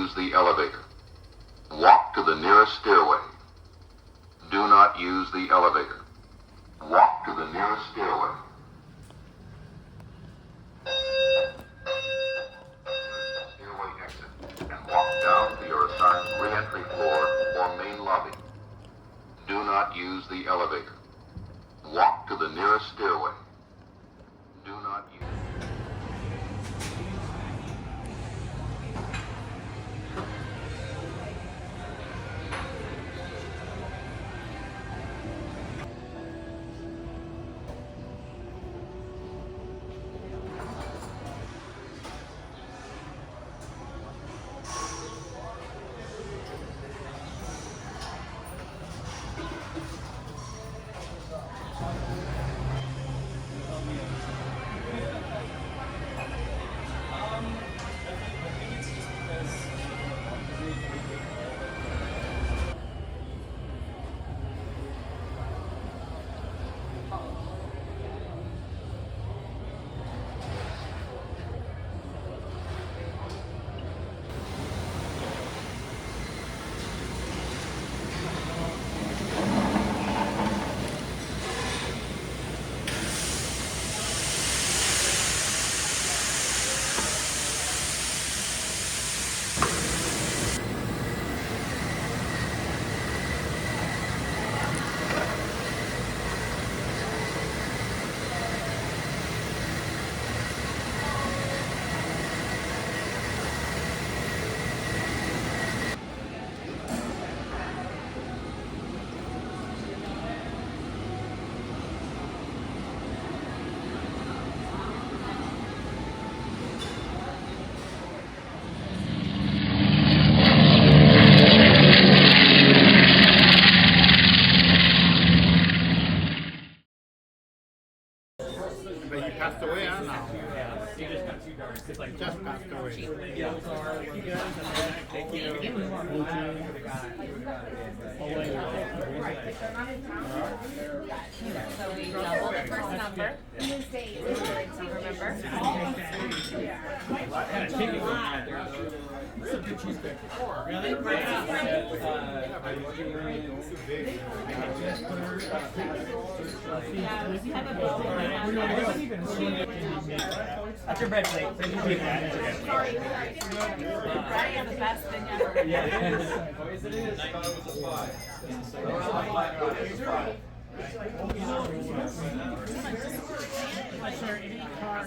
use the elevator. Walk to the nearest stairway. Do not use the elevator. Walk to the nearest stairway. Stairway exit and walk down to your assigned re-entry floor or main lobby. Do not use the elevator. Walk to the nearest stairway. Do not use... But he passed away, huh? Now. He just passed away. Thank you. So we double the first number. Remember? It's a good cheesecake. Really? That's your bread plate. So you can keep that. Sorry. Right? You're the best thing ever. Yeah, it is. It is. I thought it was a 5. Any car